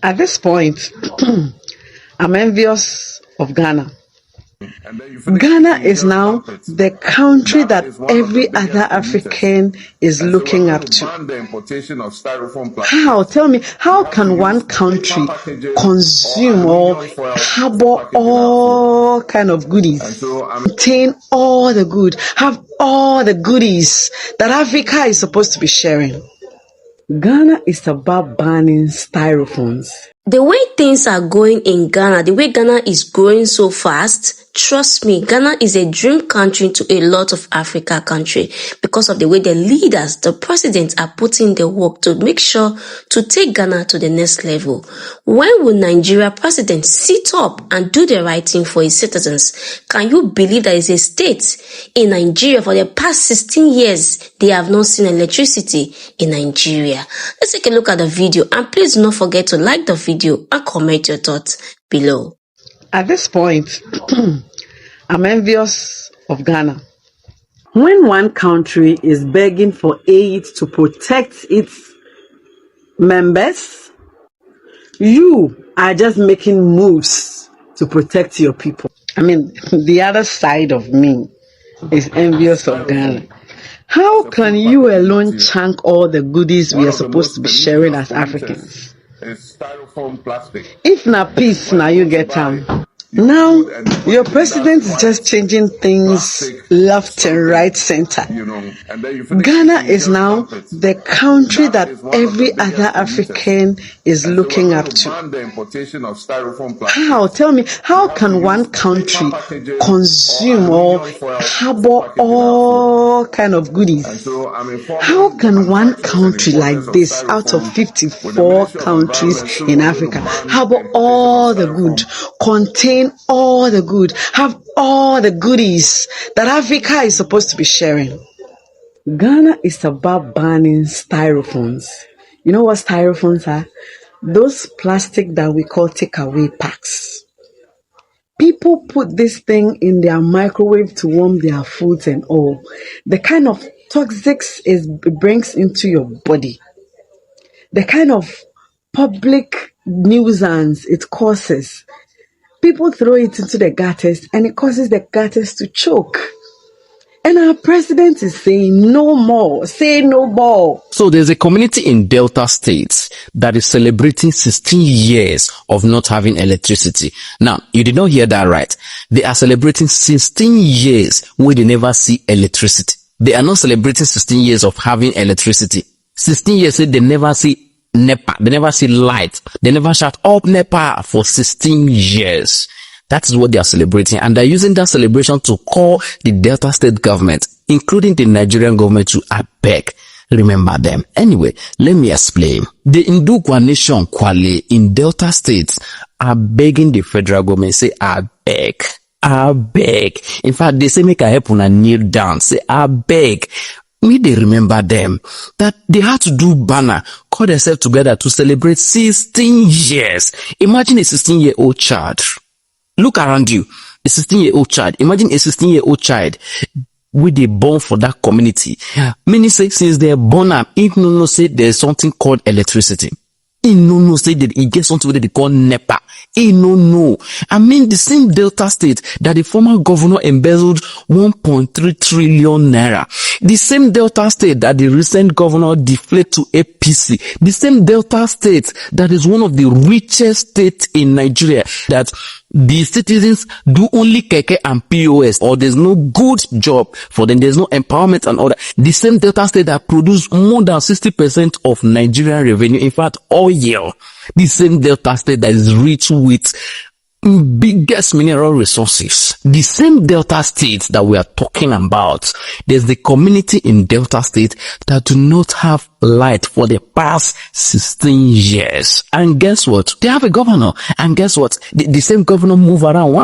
At this point, I'm envious of Ghana. Ghana is now the country that every other African is looking up to. How? Tell me, how can one country consume or harbor all kind of goodies, contain all the good, have all the goodies that Africa is supposed to be sharing? Ghana is about banning styrofoams. The way things are going in Ghana, the way Ghana is growing so fast, trust me, Ghana is a dream country to a lot of Africa countries because of the way the leaders, the presidents are putting the work to make sure to take Ghana to the next level. When will Nigeria president sit up and do the right thing for his citizens? Can you believe there is a state in Nigeria for the past 16 years, they have not seen electricity in Nigeria? Let's take a look at the video and please do not forget to like the video and comment your thoughts below. At this point, I'm envious of Ghana. When one country is begging for aid to protect its members, you are just making moves to protect your people. I mean, the other side of me is envious of Ghana. How can you alone chunk all the goodies we are supposed to be sharing as Africans? If na peace, now you get time. Now, your president is just changing things left and right center. Ghana is now the country that every other African is looking up to. How? Tell me, how can one country consume or harbor all kind of goodies? How can one country like this, out of 54 countries in Africa, harbor all the good, contain all the good, have all the goodies that Africa is supposed to be sharing? Ghana is about banning styrofoams. You know what styrofoams are? Those plastic that we call takeaway packs. People put this thing in their microwave to warm their foods and all. The kind of toxics it brings into your body. The kind of public nuisance it causes. People throw it into the gutters and it causes the gutters to choke. And our president is saying no more, say no more. So there's a community in Delta States that is celebrating 16 years of not having electricity. Now, you did not hear that right. They are celebrating 16 years where they never see electricity. They are not celebrating 16 years of having electricity. 16 years they never see NEPA. They never see light. They never shut up NEPA for 16 years. That is what they are celebrating. And they're using that celebration to call the Delta State government, including the Nigerian government, to beg. Remember them. Anyway, let me explain. The Induanation Kwale in Delta States are begging the federal government, say, I beg. In fact, they say, make a help and kneel down. Say, I beg. Me, they remember them, that they had to do banner, call themselves together to celebrate 16 years. Imagine a 16-year-old child. Look around you, a 16-year-old child. Imagine a 16-year-old child with they born for that community. Many say since they're born up, if no say there's something called electricity. No say that it gets something that they call NEPA. No. I mean the same Delta State that the former governor embezzled 1.3 trillion naira. The same Delta State that the recent governor deflated to APC. The same Delta State that is one of the richest states in Nigeria, that the citizens do only keke and POS, or there's no good job for them, there's no empowerment and all that. The same Delta State that produced more than 60% of Nigerian revenue, in fact oil. The same Delta State that is rich with biggest mineral resources. The same Delta State that we are talking about, there's the community in Delta State that do not have light for the past 16 years. And guess what? They have a governor. And guess what? The same governor move around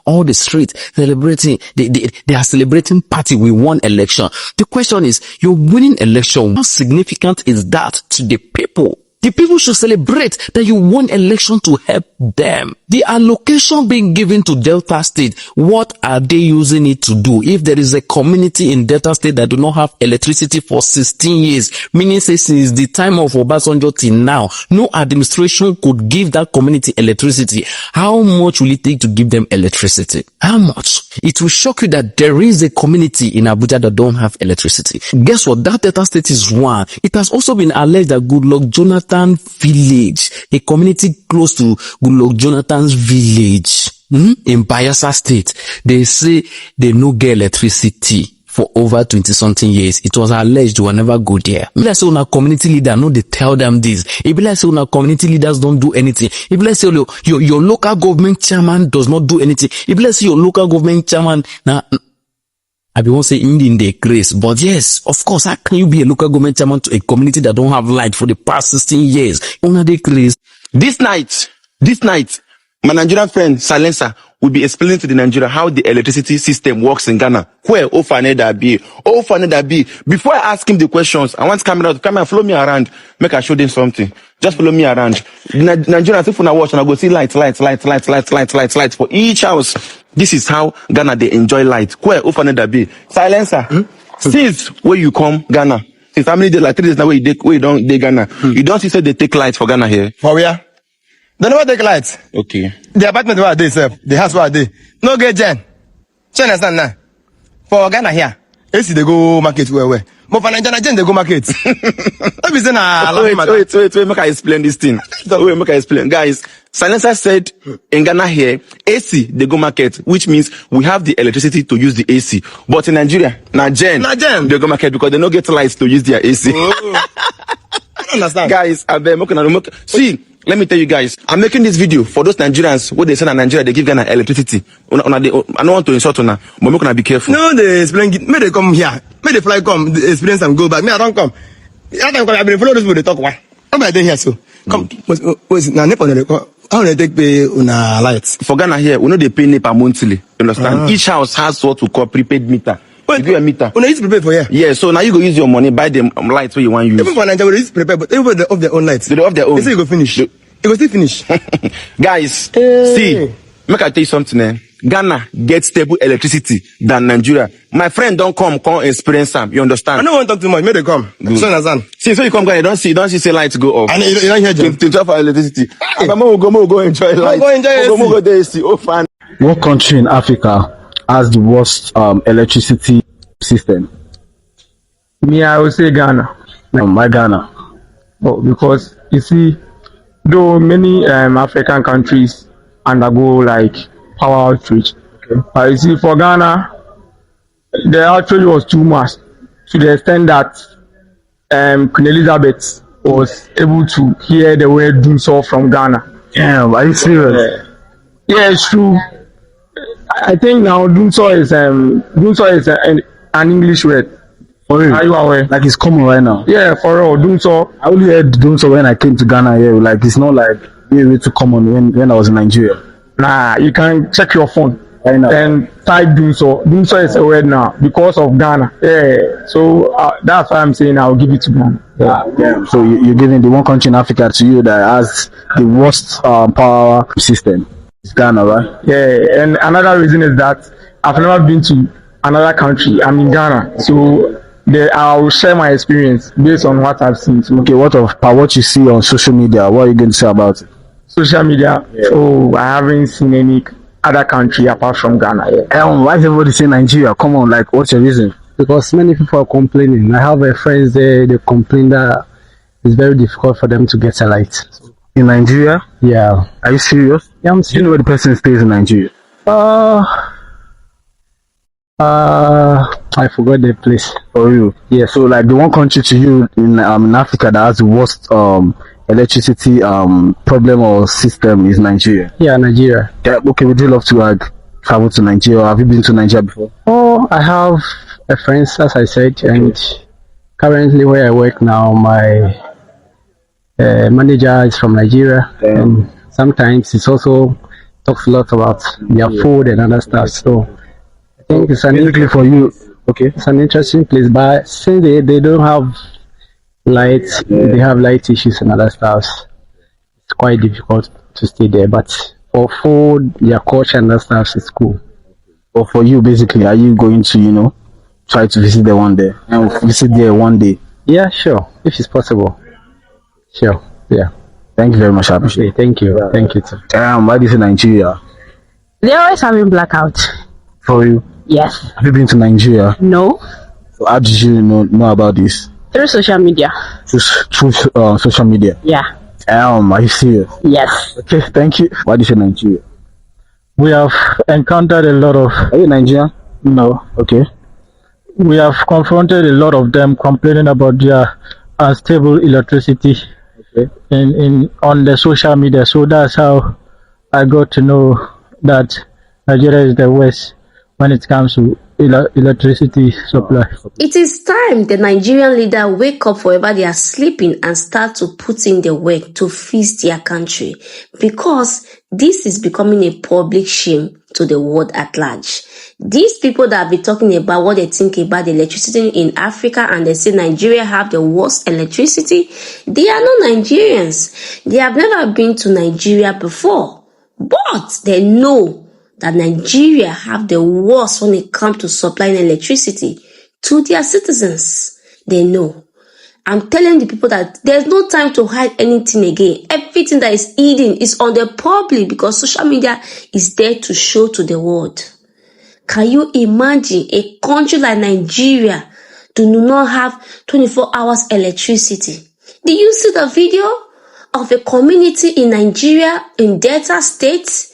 all the streets celebrating. They are celebrating party. We won election. The question is, your winning election, how significant is that to the people? The people should celebrate that you won election to help them. The allocation being given to Delta State, what are they using it to do? If there is a community in Delta State that do not have electricity for 16 years, meaning say since the time of Obasanjo till now, no administration could give that community electricity, how much will it take to give them electricity? How much? It will shock you that there is a community in Abuja that don't have electricity. Guess what? That Delta State is one. It has also been alleged that Goodluck Jonathan village, a community close to Goodluck Jonathan's village, in Bayelsa State, they say they no get electricity for over 20 something years. It was alleged we will never go there. If like say una community leader, no, they tell them this. If like say una community leaders don't do anything. If like say your local government chairman does not do anything. If like say your local government chairman, now, I won't say in the grace, but yes, of course, how can you be a local government chairman to a community that don't have light for the past 16 years? Una the grace. This night, my Nigerian friend Silencer will be explaining to the Nigeria how the electricity system works in Ghana. Where Ofaneda be? Before I ask him the questions, I want camera to come and follow me around. Make I show them something. Just follow me around. Nigerians, if I watch and I go see lights for each house. This is how Ghana they enjoy light. Where Ofaneda be? Silencer. Since where you come, Ghana? Since how many days? Like 3 days now where you don't dey Ghana. You don't see say they take light for Ghana here. For where? They never take lights. Okay. The apartment where they serve, the house where they. No get gen. You understand now? For Ghana here, AC they go market where. But for Nigeria, gen they go market. Let me say Wait, make I explain this thing. Make I explain. Guys, Silencer said in Ghana here, AC they go market, which means we have the electricity to use the AC. But in Nigeria, gen they go market because they don't get lights to use their AC. Oh. I don't understand. Guys, see, let me tell you guys, I'm making this video for those Nigerians where they say in Nigeria they give Ghana electricity. I don't want to insult on, but I'm gonna be careful. No, they explain. May they come here. May they fly come, they experience and go back. Me, I don't come. I don't come. I've been following this people they talk. Why? I'm right there here, so come. What's it? Now, how they take pay on lights? For Ghana here, we know they pay NEPA monthly. You understand? Each house has what we call prepaid meter. Wait, you give a meter. When you prepare for here? Yeah, so now you go use your money, buy them lights where you want to use. Even for Nigeria, they prepare, but everybody off their own lights. They off their own. They say you go finish. You go still finish. Guys, see, make I tell you something. Ghana gets stable electricity than Nigeria. My friend don't come experience them. You understand? I don't want to talk too much. May they come. So understand. See, so you come, Ghana, you don't see lights go off. And you don't hear them. 12 hour electricity. I'm gonna go enjoy light. Go enjoy AC. Go there, see. Oh, fun. What country in Africa has the worst electricity system? Me, I would say Ghana. Why Ghana? Oh, because you see, though many African countries undergo like power outage, okay. You see, for Ghana, the outage was too much to the extent that Queen Elizabeth was able to hear the word "doomsaw" from Ghana. Damn, are you serious? Yeah, it's true. I think now "doomsaw" is an English word. For real? Are you aware? Like it's common right now. Yeah, for real. "Doomsaw." I only heard "doomsaw" when I came to Ghana here. Like it's not like way too common when I was in Nigeria. Nah, you can check your phone right now and type "doomsaw." "Doomsaw" is a word now because of Ghana. Yeah, so that's why I'm saying I'll give it to Ghana. Yeah. So you're giving the one country in Africa to you that has the worst power system. It's Ghana, right? Yeah, and another reason is that I've never been to another country. I'm in Ghana, so I will share my experience based on what I've seen. So, okay, what you see on social media? What are you going to say about it? Social media. Yeah. Oh, I haven't seen any other country apart from Ghana yet. Why is everybody saying Nigeria? Come on, like, what's your reason? Because many people are complaining. I have friends there, they complain that it's very difficult for them to get a light. In Nigeria? Yeah. Are you serious? Yeah, I'm serious. Do you know where the person stays in Nigeria? I forgot the place. For you? Yeah. So, like, the one country to you in Africa that has the worst electricity problem or system is Nigeria. Yeah, Nigeria. Yeah, okay, would you love to travel to Nigeria? Have you been to Nigeria before? Oh, I have a friend, as I said, and currently where I work now, my manager is from Nigeria, and sometimes it also talks a lot about their food and other stuff. So I think it's an for you. Okay, it's an interesting place, but since they don't have light. They have light issues and other stuff. It's quite difficult to stay there. But for food, their culture and other stuff is cool. But for you, basically, are you going to, try to visit there one day and visit there one day? Yeah, sure. If it's possible. Sure. Yeah. Thank you very much. I appreciate Okay, thank you. Thank you too. it. Why do you say Nigeria? They're always having blackout. For you? Yes. Have you been to Nigeria? No. So how did you know about this? Through social media. Through social media? Yeah. Are you serious? Yes. Okay, thank you. Why do you say Nigeria? We have encountered a lot of. Are you Nigerian? No. Okay. We have confronted a lot of them complaining about their unstable electricity on the social media. So that's how I got to know that Nigeria is the worst when it comes to electricity supply. It is time the Nigerian leader wake up wherever they are sleeping and start to put in the work to fix their country, because this is becoming a public shame to the world at large. These people that have been talking about what they think about the electricity in Africa, and they say Nigeria have the worst electricity, they are not Nigerians. They have never been to Nigeria before, but they know that Nigeria have the worst when it comes to supplying electricity to their citizens. They know. I'm telling the people that there's no time to hide anything again. Everything that is hidden is on the public, because social media is there to show to the world. Can you imagine a country like Nigeria do not have 24 hours electricity? Did you see the video of a community in Nigeria, in Delta State,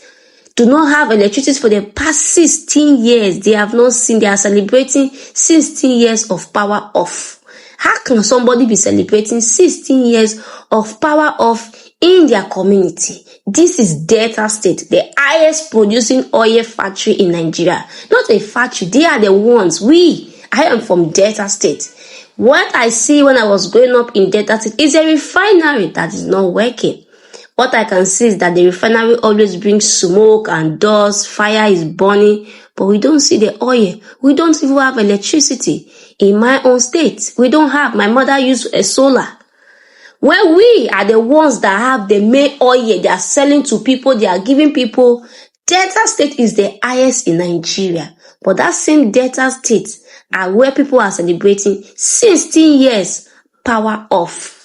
do not have electricity for the past 16 years. They have not seen, they are celebrating 16 years of power off. How can somebody be celebrating 16 years of power off in their community? This is Delta State, the highest producing oil factory in Nigeria. Not a factory, they are the ones. I am from Delta State. What I see when I was growing up in Delta State is a refinery that is not working. What I can see is that the refinery always brings smoke and dust, fire is burning, but we don't see the oil. We don't even have electricity. In my own state, we don't have. My mother used a solar. When we are the ones that have the main oil, they are selling to people, they are giving people. Delta State is the highest in Nigeria. But that same Delta State are where people are celebrating 16 years power off.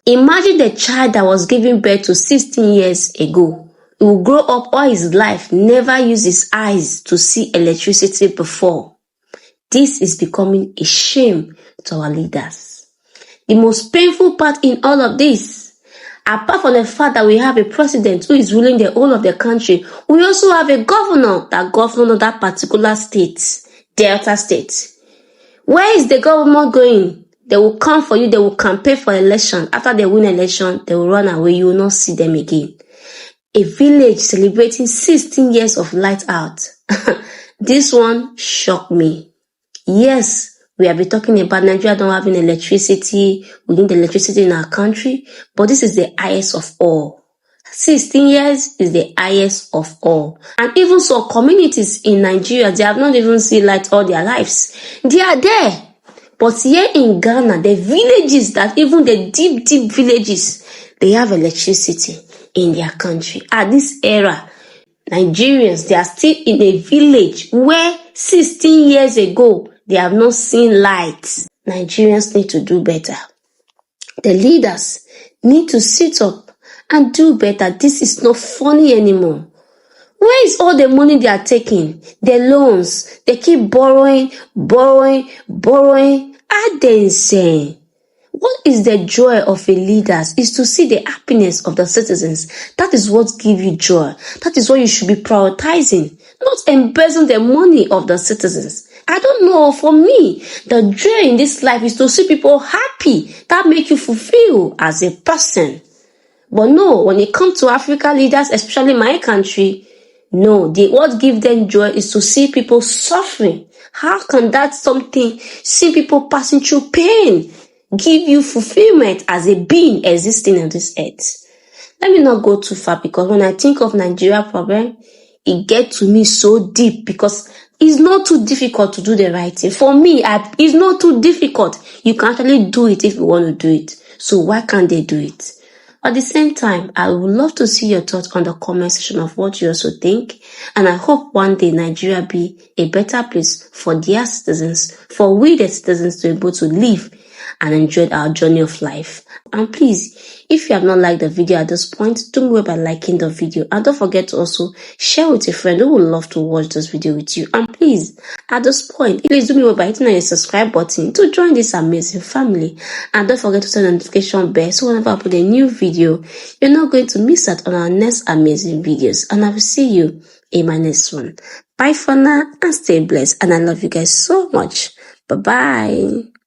Imagine the child that was given birth to 16 years ago. He will grow up all his life, never use his eyes to see electricity before. This is becoming a shame to our leaders. The most painful part in all of this, apart from the fact that we have a president who is ruling the whole of the country, we also have a governor that governs that particular state, Delta State. Where is the government going? They will come for you, they will campaign for election. After they win election, they will run away. You will not see them again. A village celebrating 16 years of light out. This one shocked me. Yes, we have been talking about Nigeria not having electricity. We need electricity in our country. But this is the highest of all. 16 years is the highest of all. And even some communities in Nigeria, they have not even seen light all their lives. They are there. But here in Ghana, the villages, that even the deep villages, they have electricity in their country. At this era, Nigerians, they are still in a village where 16 years ago, they have not seen light. Nigerians need to do better. The leaders need to sit up and do better. This is not funny anymore. Where is all the money they are taking? The loans. They keep borrowing. Are they insane? What is the joy of a leader? Is to see the happiness of the citizens. That is what gives you joy. That is what you should be prioritizing. Not embezzle the money of the citizens. I don't know, for me, the joy in this life is to see people happy. That make you fulfill as a person. But no, when it comes to African leaders, especially my country, no, what gives them joy is to see people suffering. How can that something, see people passing through pain, give you fulfillment as a being existing on this earth? Let me not go too far, because when I think of Nigeria problem, it gets to me so deep, because It's not too difficult to do the right thing. For me, it's not too difficult. You can actually do it if you want to do it. So why can't they do it? At the same time, I would love to see your thoughts on the comment section of what you also think. And I hope one day Nigeria be a better place for their citizens, for we the citizens to be able to live and enjoy our journey of life. And please, if you have not liked the video at this point, do me well by liking the video. And don't forget to also share with a friend who would love to watch this video with you. And please, at this point, please do me well by hitting on the subscribe button to join this amazing family. And don't forget to turn the notification bell so whenever I upload a new video, you're not going to miss out on our next amazing videos. And I will see you in my next one. Bye for now and stay blessed. And I love you guys so much. Bye-bye.